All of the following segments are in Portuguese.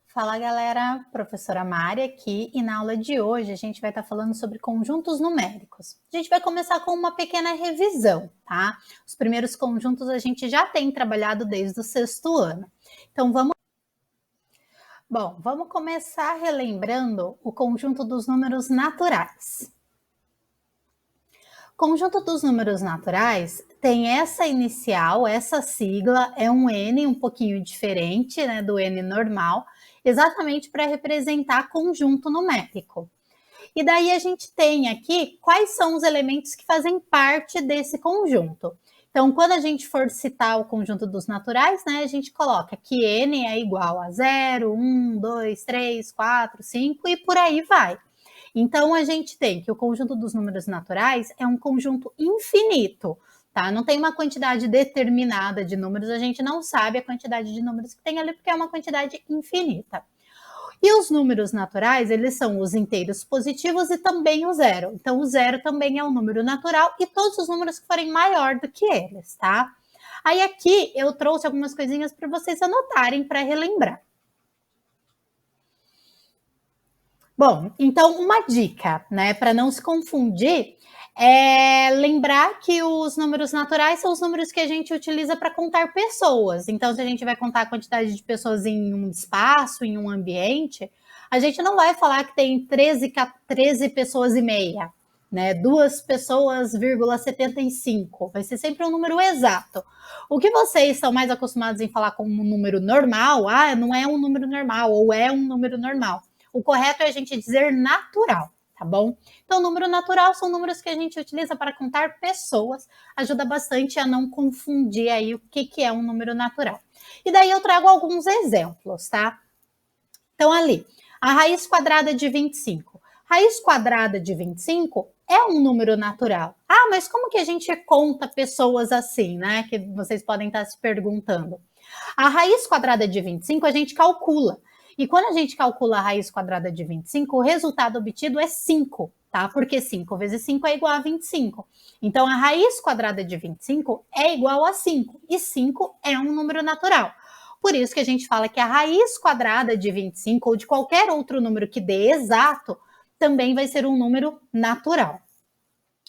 Fala galera, professora Mari aqui e na aula de hoje a gente vai estar falando sobre conjuntos numéricos. A gente vai começar com uma pequena revisão, tá? Os primeiros conjuntos a gente já tem trabalhado desde o 6º ano. Então vamos começar relembrando o conjunto dos números naturais. O conjunto dos números naturais tem essa inicial, essa sigla, é um N um pouquinho diferente, né, do N normal, exatamente para representar conjunto numérico. E daí a gente tem aqui quais são os elementos que fazem parte desse conjunto. Então, quando a gente for citar o conjunto dos naturais, né, a gente coloca que N é igual a 0, 1, 2, 3, 4, 5 e por aí vai. Então, a gente tem que o conjunto dos números naturais é um conjunto infinito, tá? Não tem uma quantidade determinada de números, a gente não sabe a quantidade de números que tem ali, porque é uma quantidade infinita. E os números naturais, eles são os inteiros positivos e também o zero. Então, o zero também é um número natural e todos os números que forem maior do que eles, tá? Aí aqui eu trouxe algumas coisinhas para vocês anotarem para relembrar. Bom, então uma dica, né, para não se confundir, é lembrar que os números naturais são os números que a gente utiliza para contar pessoas. Então, se a gente vai contar a quantidade de pessoas em um espaço, em um ambiente, a gente não vai falar que tem 13 pessoas e meia, né? 2 pessoas, 75. Vai ser sempre um número exato. O que vocês estão mais acostumados em falar como um número normal, não é um número normal, ou é um número normal. O correto é a gente dizer natural, tá bom? Então, número natural são números que a gente utiliza para contar pessoas, ajuda bastante a não confundir aí o que é um número natural. E daí eu trago alguns exemplos, tá? Então, ali, a raiz quadrada de 25. Raiz quadrada de 25 é um número natural. Mas como que a gente conta pessoas assim, né? Que vocês podem estar se perguntando. A raiz quadrada de 25 a gente calcula. E quando a gente calcula a raiz quadrada de 25, o resultado obtido é 5, tá? Porque 5 vezes 5 é igual a 25. Então, a raiz quadrada de 25 é igual a 5. E 5 é um número natural. Por isso que a gente fala que a raiz quadrada de 25 ou de qualquer outro número que dê exato também vai ser um número natural.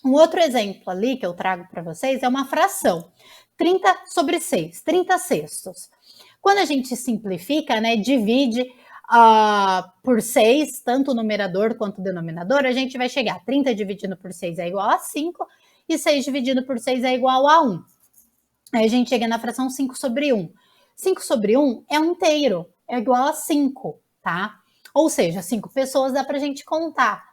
Um outro exemplo ali que eu trago para vocês é uma fração. 30 sobre 6, 30 sextos. Quando a gente simplifica, né, divide por 6, tanto o numerador quanto o denominador, a gente vai chegar a 30 dividido por 6 é igual a 5 e 6 dividido por 6 é igual a 1. Aí a gente chega na fração 5 sobre 1. 5 sobre 1 é um inteiro, é igual a 5, tá? Ou seja, 5 pessoas dá para a gente contar.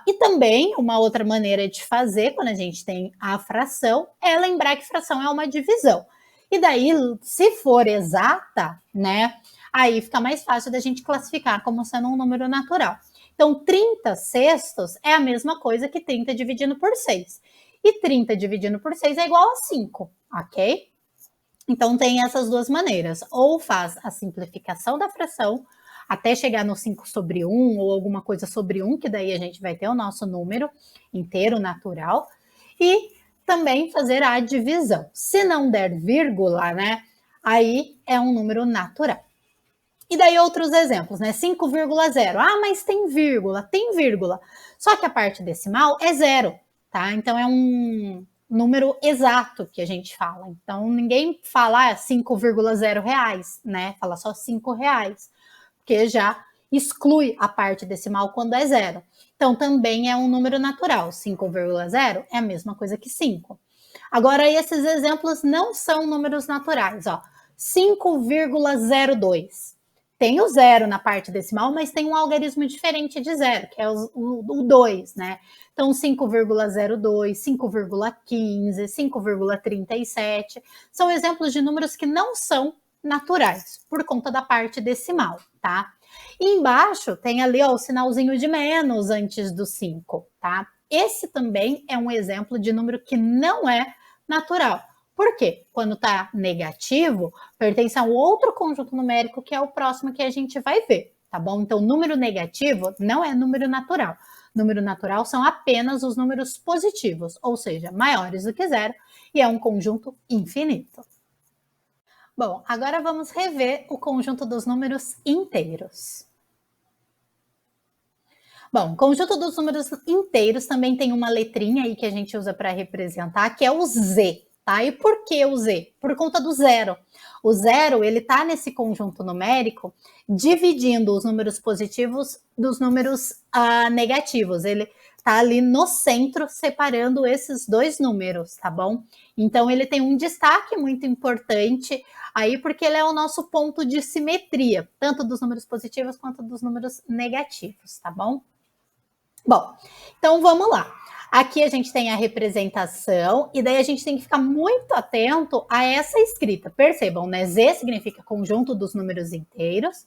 E também, uma outra maneira de fazer, quando a gente tem a fração, é lembrar que fração é uma divisão. E daí, se for exata, né, aí fica mais fácil da gente classificar como sendo um número natural. Então, 30 sextos é a mesma coisa que 30 dividindo por 6. E 30 dividindo por 6 é igual a 5, ok? Então, tem essas duas maneiras. Ou faz a simplificação da fração, até chegar no 5 sobre 1 ou alguma coisa sobre 1, que daí a gente vai ter o nosso número inteiro natural. E também fazer a divisão. Se não der vírgula, né, aí é um número natural. E daí outros exemplos, né, 5,0. Mas tem vírgula. Tem vírgula. Só que a parte decimal é 0, tá? Então é um número exato que a gente fala. Então ninguém fala 5,0 reais, né? Fala só 5 reais, porque já exclui a parte decimal quando é 0. Então, também é um número natural. 5,0 é a mesma coisa que 5. Agora, esses exemplos não são números naturais. 5,02. Tem o 0 na parte decimal, mas tem um algarismo diferente de 0, que é o 2, né? Então, 5,02, 5,15, 5,37 são exemplos de números que não são naturais, por conta da parte decimal, tá? E embaixo tem ali o sinalzinho de menos antes do 5, tá? Esse também é um exemplo de número que não é natural. Por quê? Quando está negativo, pertence a um outro conjunto numérico que é o próximo que a gente vai ver, tá bom? Então, número negativo não é número natural. número natural são apenas os números positivos, ou seja, maiores do que zero, e é um conjunto infinito. Bom, agora vamos rever o conjunto dos números inteiros. Bom, o conjunto dos números inteiros também tem uma letrinha aí que a gente usa para representar, que é o Z, tá? E por que o Z? Por conta do zero. O zero, ele tá nesse conjunto numérico dividindo os números positivos dos números negativos. Ele tá ali no centro separando esses dois números, tá bom? Então ele tem um destaque muito importante aí porque ele é o nosso ponto de simetria, tanto dos números positivos quanto dos números negativos, tá bom? Bom, então vamos lá. Aqui a gente tem a representação e daí a gente tem que ficar muito atento a essa escrita. Percebam, né? Z significa conjunto dos números inteiros.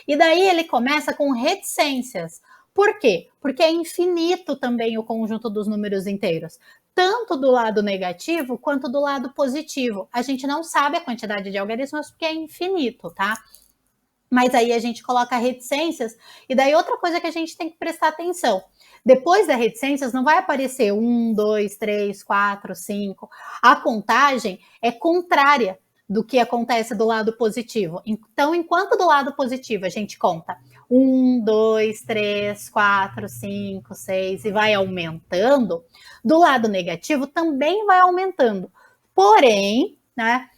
E daí ele começa com reticências. Por quê? Porque é infinito também o conjunto dos números inteiros, tanto do lado negativo quanto do lado positivo. A gente não sabe a quantidade de algarismos porque é infinito, tá? Mas aí a gente coloca reticências, e daí outra coisa que a gente tem que prestar atenção. Depois das reticências não vai aparecer 1, 2, 3, 4, 5. A contagem é contrária do que acontece do lado positivo. Então, enquanto do lado positivo a gente conta 1, 2, 3, 4, 5, 6 e vai aumentando, do lado negativo também vai aumentando. Porém, né,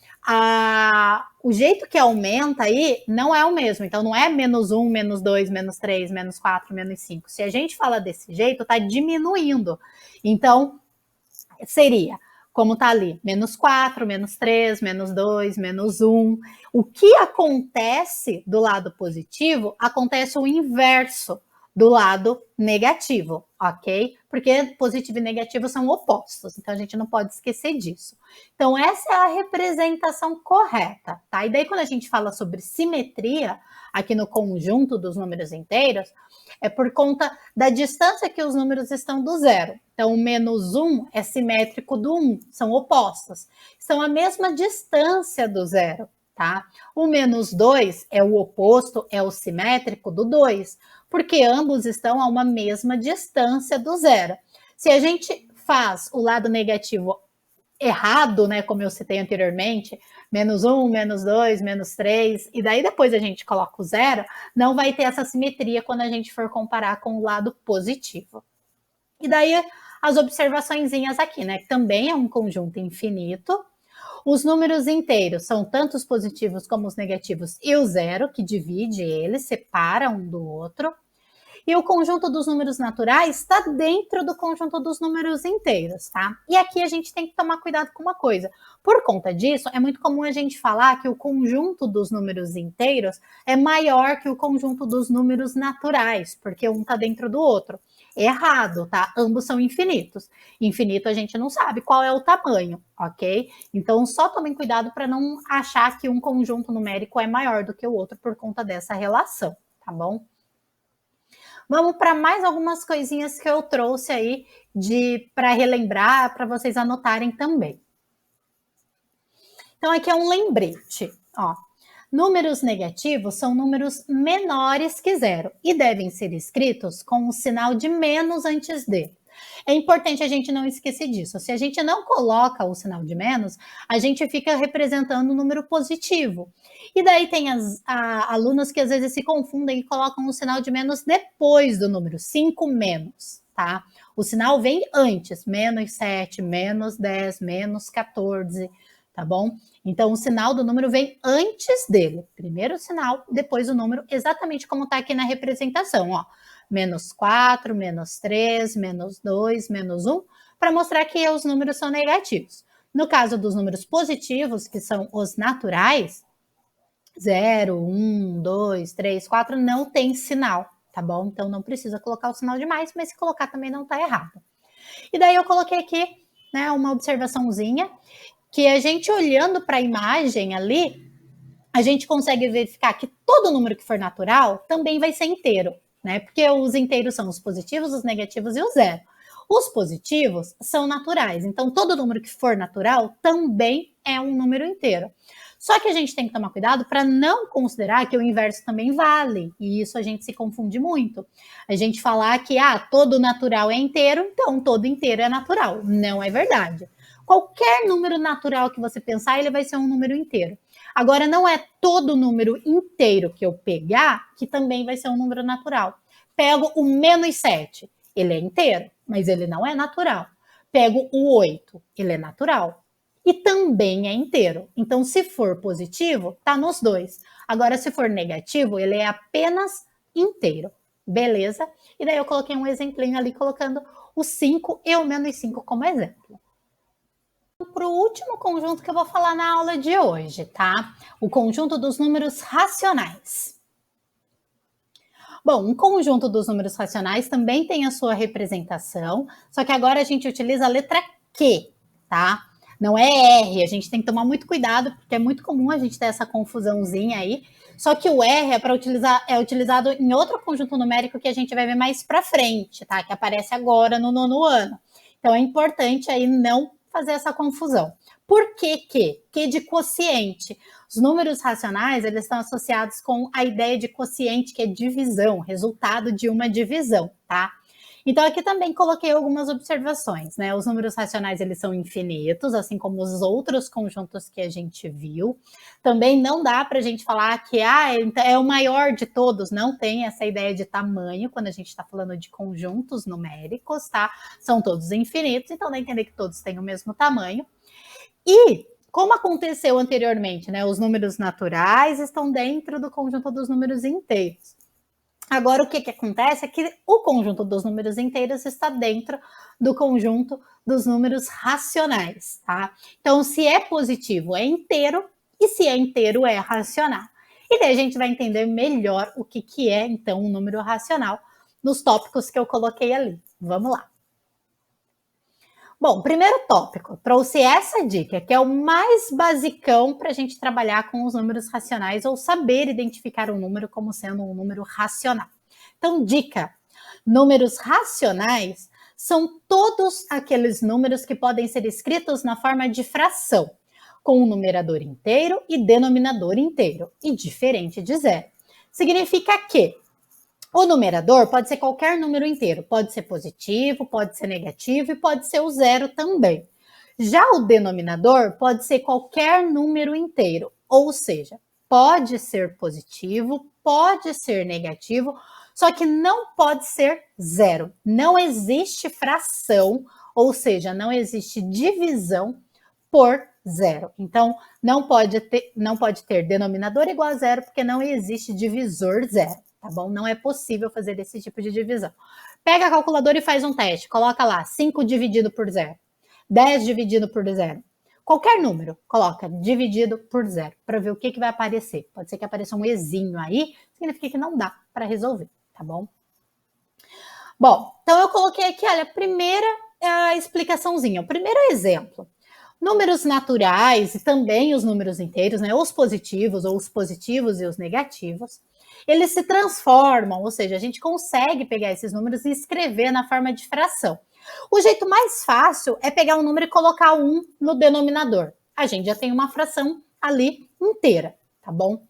o jeito que aumenta aí não é o mesmo. Então, não é menos 1, menos 2, menos 3, menos 4, menos 5. Se a gente fala desse jeito, está diminuindo. Então, seria, como está ali, menos 4, menos 3, menos 2, menos 1. O que acontece do lado positivo, acontece o inverso do lado negativo, ok? Porque positivo e negativo são opostos, então a gente não pode esquecer disso. Então essa é a representação correta, tá? E daí quando a gente fala sobre simetria, aqui no conjunto dos números inteiros, é por conta da distância que os números estão do zero. Então o menos 1 é simétrico do 1, são opostos. São a mesma distância do zero, tá? O menos 2 é o oposto, é o simétrico do 2, porque ambos estão a uma mesma distância do zero. Se a gente faz o lado negativo errado, né, como eu citei anteriormente, menos 1, menos 2, menos 3, e daí depois a gente coloca o zero, não vai ter essa simetria quando a gente for comparar com o lado positivo. E daí as observaçõezinhas aqui, né, que também é um conjunto infinito. Os números inteiros são tanto os positivos como os negativos e o zero, que divide eles, separa um do outro. E o conjunto dos números naturais está dentro do conjunto dos números inteiros, tá? E aqui a gente tem que tomar cuidado com uma coisa. Por conta disso, é muito comum a gente falar que o conjunto dos números inteiros é maior que o conjunto dos números naturais, porque um está dentro do outro. Errado, tá? Ambos são infinitos. Infinito a gente não sabe qual é o tamanho, ok? Então só tomem cuidado para não achar que um conjunto numérico é maior do que o outro por conta dessa relação, tá bom? Vamos para mais algumas coisinhas que eu trouxe aí para relembrar, para vocês anotarem também. Então aqui é um lembrete, ó. Números negativos são números menores que zero e devem ser escritos com o sinal de menos antes de. É importante a gente não esquecer disso. Se a gente não coloca o sinal de menos, a gente fica representando um número positivo. E daí tem alunos que às vezes se confundem e colocam o sinal de menos depois do número, 5 menos, tá? O sinal vem antes, menos 7, menos 10, menos 14, tá bom? Então, o sinal do número vem antes dele. Primeiro o sinal, depois o número, exatamente como está aqui na representação, ó. Menos 4, menos 3, menos 2, menos 1, para mostrar que os números são negativos. No caso dos números positivos, que são os naturais, 0, 1, 2, 3, 4, não tem sinal, tá bom? Então, não precisa colocar o sinal de mais, mas se colocar também não está errado. E daí eu coloquei aqui, né, uma observaçãozinha, que a gente olhando para a imagem ali, a gente consegue verificar que todo número que for natural também vai ser inteiro, né? Porque os inteiros são os positivos, os negativos e o zero. Os positivos são naturais, então todo número que for natural também é um número inteiro. Só que a gente tem que tomar cuidado para não considerar que o inverso também vale, e isso a gente se confunde muito. A gente falar que todo natural é inteiro, então todo inteiro é natural. Não é verdade. Qualquer número natural que você pensar, ele vai ser um número inteiro. Agora, não é todo número inteiro que eu pegar que também vai ser um número natural. Pego o -7, ele é inteiro, mas ele não é natural. Pego o 8, ele é natural e também é inteiro. Então, se for positivo, tá nos dois. Agora, se for negativo, ele é apenas inteiro. Beleza? E daí eu coloquei um exemplinho ali, colocando o 5 e o -5 como exemplo. Para o último conjunto que eu vou falar na aula de hoje, tá? O conjunto dos números racionais. Bom, um conjunto dos números racionais também tem a sua representação, só que agora a gente utiliza a letra Q, tá? Não é R, a gente tem que tomar muito cuidado, porque é muito comum a gente ter essa confusãozinha aí. Só que o R é utilizado em outro conjunto numérico que a gente vai ver mais para frente, tá? Que aparece agora no 9º ano. Então é importante aí não fazer essa confusão. Por que Q? Q de quociente. Os números racionais, eles estão associados com a ideia de quociente, que é divisão, resultado de uma divisão, tá? Então, aqui também coloquei algumas observações, né? Os números racionais, eles são infinitos, assim como os outros conjuntos que a gente viu. Também não dá para a gente falar que é o maior de todos, não tem essa ideia de tamanho quando a gente está falando de conjuntos numéricos, tá? São todos infinitos, então dá a entender que todos têm o mesmo tamanho. E, como aconteceu anteriormente, né? Os números naturais estão dentro do conjunto dos números inteiros. Agora, o que acontece é que o conjunto dos números inteiros está dentro do conjunto dos números racionais, tá? Então, se é positivo, é inteiro, e se é inteiro, é racional. E daí a gente vai entender melhor o que é, então, um número racional nos tópicos que eu coloquei ali. Vamos lá. Bom, primeiro tópico, trouxe essa dica, que é o mais basicão para a gente trabalhar com os números racionais ou saber identificar um número como sendo um número racional. Então, dica: números racionais são todos aqueles números que podem ser escritos na forma de fração, com um numerador inteiro e denominador inteiro, e diferente de zero. Significa que o numerador pode ser qualquer número inteiro, pode ser positivo, pode ser negativo e pode ser o zero também. Já o denominador pode ser qualquer número inteiro, ou seja, pode ser positivo, pode ser negativo, só que não pode ser zero. Não existe fração, ou seja, não existe divisão por zero. Então, não pode ter denominador igual a zero, porque não existe divisor zero. Tá bom? Não é possível fazer esse tipo de divisão. Pega a calculadora e faz um teste. Coloca lá 5 dividido por zero, 10 dividido por zero. Qualquer número, coloca dividido por zero, para ver o que vai aparecer. Pode ser que apareça um exinho aí, significa que não dá para resolver, tá bom? Bom, então eu coloquei aqui, olha, a primeira explicaçãozinha, o primeiro exemplo. Números naturais e também os números inteiros, né, os positivos ou os positivos e os negativos, eles se transformam, ou seja, a gente consegue pegar esses números e escrever na forma de fração. O jeito mais fácil é pegar um número e colocar 1 no denominador. A gente já tem uma fração ali inteira, tá bom?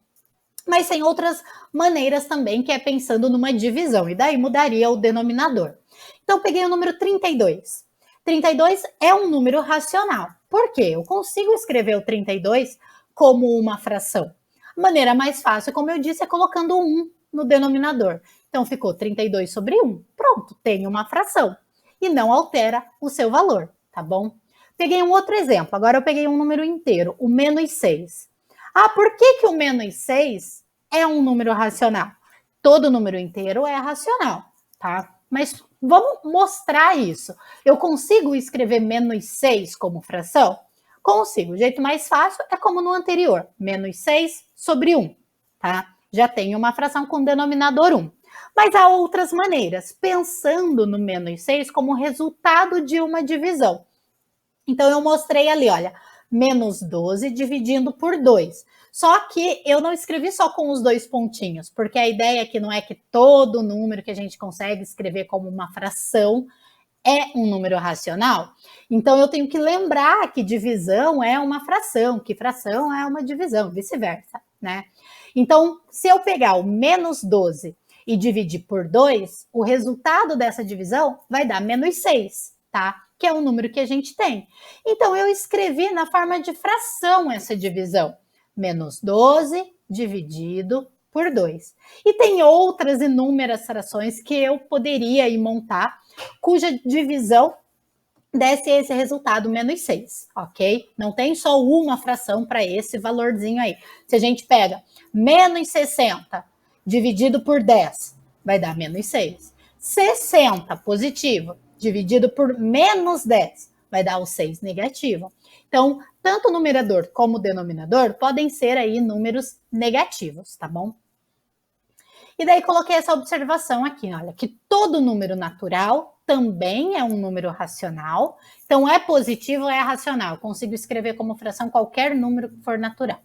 Mas tem outras maneiras também, que é pensando numa divisão, e daí mudaria o denominador. Então, peguei o número 32. 32 é um número racional. Por quê? Eu consigo escrever o 32 como uma fração. A maneira mais fácil, como eu disse, é colocando 1 no denominador. Então, ficou 32 sobre 1. Pronto, tem uma fração. E não altera o seu valor, tá bom? Peguei um outro exemplo. Agora eu peguei um número inteiro, o -6. Por que o -6 é um número racional? Todo número inteiro é racional, tá? Mas vamos mostrar isso. Eu consigo escrever -6 como fração? Consigo. O jeito mais fácil é como no anterior, -6 sobre 1, tá? Já tenho uma fração com denominador 1. Mas há outras maneiras, pensando no -6 como resultado de uma divisão. Então, eu mostrei ali, olha, -12 dividindo por 2. Só que eu não escrevi só com os 2 pontinhos, porque a ideia aqui não é que todo número que a gente consegue escrever como uma fração é um número racional? Então, eu tenho que lembrar que divisão é uma fração, que fração é uma divisão, vice-versa, né? Então, se eu pegar o menos 12 e dividir por 2, o resultado dessa divisão vai dar menos 6, tá? Que é o número que a gente tem. Então, eu escrevi na forma de fração essa divisão. Menos 12 dividido por 2. E tem outras inúmeras frações que eu poderia ir montar, cuja divisão desse esse resultado menos 6, ok? Não tem só uma fração para esse valorzinho aí. Se a gente pega menos 60 dividido por 10, vai dar menos 6. 60 positivo dividido por menos 10, vai dar o 6 negativo. Então, tanto o numerador como o denominador podem ser aí números negativos, tá bom? E daí coloquei essa observação aqui, olha, que todo número natural também é um número racional. Então, é positivo ou é racional. Eu consigo escrever como fração qualquer número que for natural.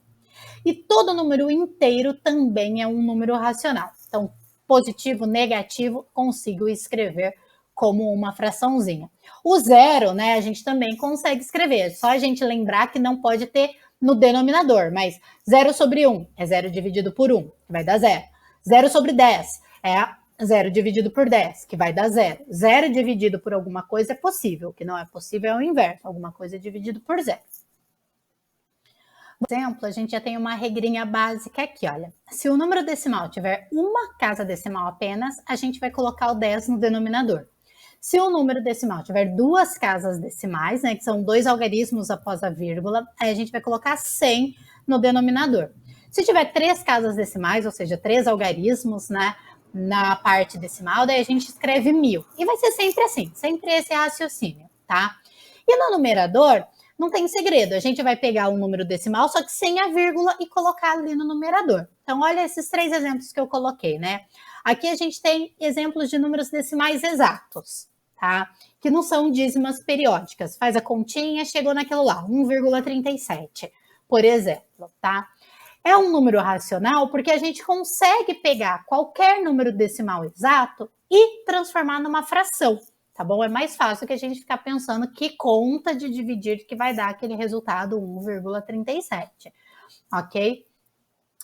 E todo número inteiro também é um número racional. Então, positivo, negativo, consigo escrever como uma fraçãozinha. O zero, né, a gente também consegue escrever. É só a gente lembrar que não pode ter no denominador, mas 0 sobre 1 é 0 dividido por 1, que vai dar 0. 0 sobre 10 é 0 dividido por 10, que vai dar 0. 0 dividido por alguma coisa é possível, o que não é possível é o inverso, alguma coisa dividido por 0. Por exemplo, a gente já tem uma regrinha básica aqui, olha. Se o número decimal tiver uma casa decimal apenas, a gente vai colocar o 10 no denominador. Se o número decimal tiver duas casas decimais, né, que são dois algarismos após a vírgula, aí a gente vai colocar 100 no denominador. Se tiver três casas decimais, ou seja, três algarismos, né, na parte decimal, daí a gente escreve 1000. E vai ser sempre assim, sempre esse raciocínio, tá? E no numerador, não tem segredo, a gente vai pegar um número decimal, só que sem a vírgula e colocar ali no numerador. Então, olha esses três exemplos que eu coloquei, né? Aqui a gente tem exemplos de números decimais exatos, tá? Que não são dízimas periódicas. Faz a continha, chegou naquilo lá, 1,37, por exemplo, tá? É um número racional porque a gente consegue pegar qualquer número decimal exato e transformar numa fração, tá bom? É mais fácil que a gente ficar pensando que conta de dividir que vai dar aquele resultado 1,37, ok?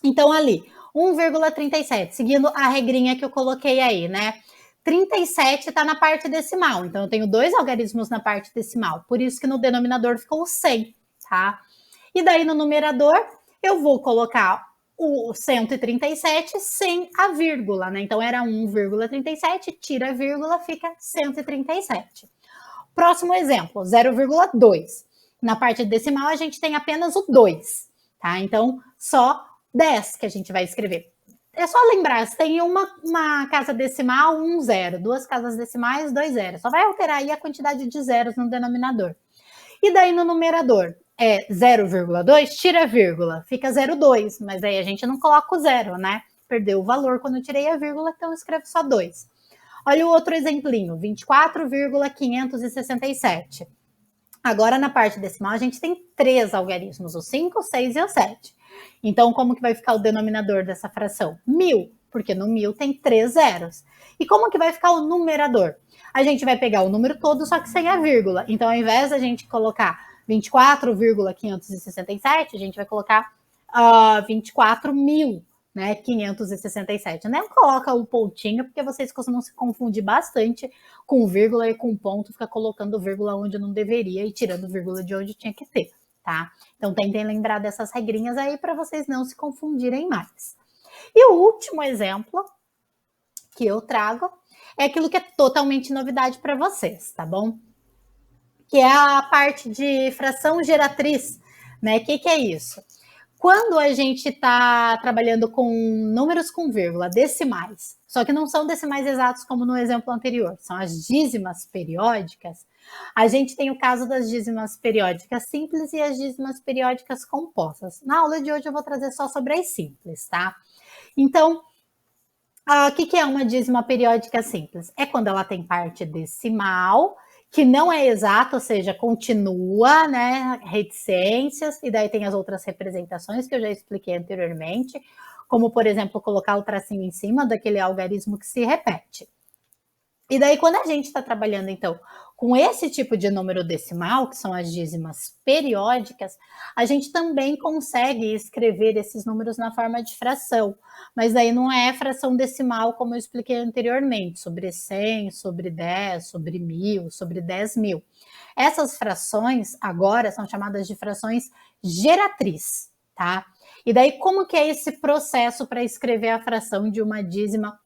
Então, ali, 1,37, seguindo a regrinha que eu coloquei aí, né? 37 está na parte decimal, então eu tenho dois algarismos na parte decimal, por isso que no denominador ficou 100, tá? E daí no numerador, eu vou colocar o 137 sem a vírgula, né? Então era 1,37, tira a vírgula, fica 137. Próximo exemplo, 0,2. Na parte decimal, a gente tem apenas o 2, tá? Então, só 10 que a gente vai escrever. É só lembrar, se tem uma casa decimal, 1 zero, duas casas decimais, 2 zeros. Só vai alterar aí a quantidade de zeros no denominador. E daí no numerador é 0,2, tira a vírgula, fica 0,2, mas aí a gente não coloca o zero, né? Perdeu o valor quando eu tirei a vírgula, então eu escrevo só 2. Olha o outro exemplinho, 24,567. Agora, na parte decimal, a gente tem três algarismos, o 5, o 6 e o 7. Então, como que vai ficar o denominador dessa fração? 1000, porque no 1000 tem 3 zeros. E como que vai ficar o numerador? A gente vai pegar o número todo, só que sem a vírgula. Então, ao invés da gente colocar 24,567, a gente vai colocar 24.000, né? 567. Não coloca o pontinho, porque vocês costumam se confundir bastante com vírgula e com ponto, fica colocando vírgula onde não deveria e tirando vírgula de onde tinha que ter, tá? Então tentem lembrar dessas regrinhas aí para vocês não se confundirem mais. E o último exemplo que eu trago é aquilo que é totalmente novidade para vocês, tá bom? Que é a parte de fração geratriz, né? O que é isso? Quando a gente está trabalhando com números com vírgula, decimais, só que não são decimais exatos como no exemplo anterior, são as dízimas periódicas, a gente tem o caso das dízimas periódicas simples e as dízimas periódicas compostas. Na aula de hoje eu vou trazer só sobre as simples, tá? Então, o que é uma dízima periódica simples? É quando ela tem parte decimal, que não é exato, ou seja, continua, né, reticências, e daí tem as outras representações que eu já expliquei anteriormente, como, por exemplo, colocar o tracinho em cima daquele algarismo que se repete. E daí, quando a gente está trabalhando, então, com esse tipo de número decimal, que são as dízimas periódicas, a gente também consegue escrever esses números na forma de fração. Mas aí não é fração decimal, como eu expliquei anteriormente, sobre 100, sobre 10, sobre 1000, sobre 10.000. Essas frações agora são chamadas de frações geratriz, tá? E daí, como que é esse processo para escrever a fração de uma dízima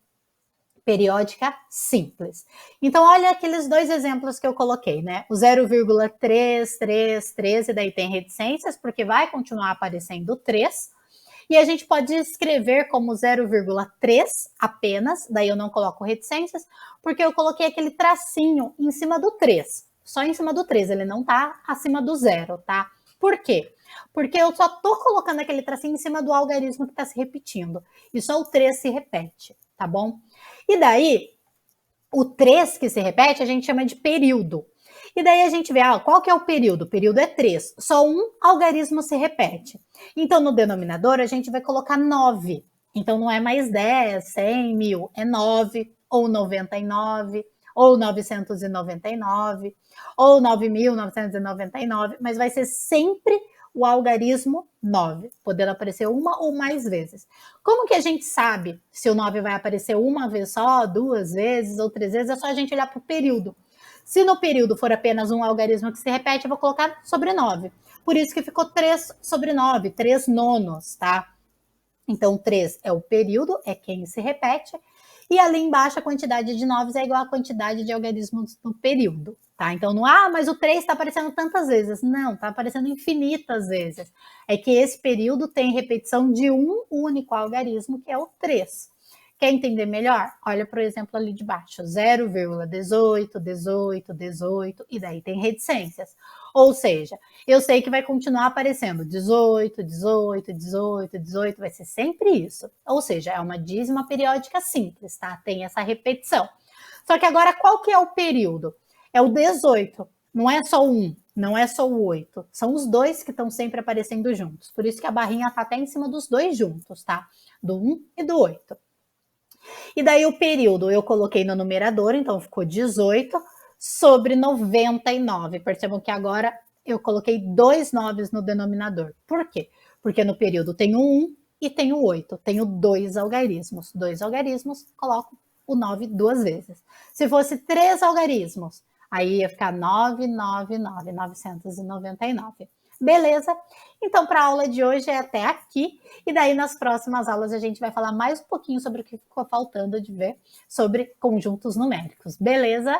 periódica simples? Então, olha aqueles dois exemplos que eu coloquei, né? O 0,333, e daí tem reticências, porque vai continuar aparecendo 3. E a gente pode escrever como 0,3 apenas, daí eu não coloco reticências, porque eu coloquei aquele tracinho em cima do 3. Só em cima do 3, ele não tá acima do 0, tá? Por quê? Porque eu só tô colocando aquele tracinho em cima do algarismo que tá se repetindo. E só o 3 se repete, tá bom? E daí, o 3 que se repete, a gente chama de período. E daí a gente vê, qual que é o período? O período é 3. Só um algarismo se repete. Então, no denominador, a gente vai colocar 9. Então, não é mais 10, 100, 1000. É 9, ou 99, ou 999, ou 9.999. Mas vai ser sempre o algarismo 9, podendo aparecer uma ou mais vezes. Como que a gente sabe se o 9 vai aparecer uma vez só, duas vezes ou três vezes? É só a gente olhar para o período. Se no período for apenas um algarismo que se repete, eu vou colocar sobre 9. Por isso que ficou 3 sobre 9, 3 nonos, tá? Então, 3 é o período, é quem se repete, e ali embaixo a quantidade de noves é igual à quantidade de algarismos no período, tá? Então, não, mas o 3 está aparecendo tantas vezes. Não, está aparecendo infinitas vezes. É que esse período tem repetição de um único algarismo, que é o 3. Quer entender melhor? Olha para o exemplo ali de baixo, 0,18, 18, 18, e daí tem reticências. Ou seja, eu sei que vai continuar aparecendo 18, 18, 18, 18, vai ser sempre isso. Ou seja, é uma dízima periódica simples, tá? Tem essa repetição. Só que agora, qual que é o período? É o 18, não é só o 1, não é só o 8. São os dois que estão sempre aparecendo juntos. Por isso que a barrinha está até em cima dos dois juntos, tá? Do 1 e do 8. E daí o período eu coloquei no numerador, então ficou 18 sobre 99. Percebam que agora eu coloquei 2 noves no denominador. Por quê? Porque no período tem o 1 e tem o 8. Tenho 2 algarismos. 2 algarismos, coloco o 9 duas vezes. Se fosse 3 algarismos, aí ia ficar 999, 999. Beleza? Então, para a aula de hoje é até aqui. E daí, nas próximas aulas, a gente vai falar mais um pouquinho sobre o que ficou faltando de ver sobre conjuntos numéricos. Beleza?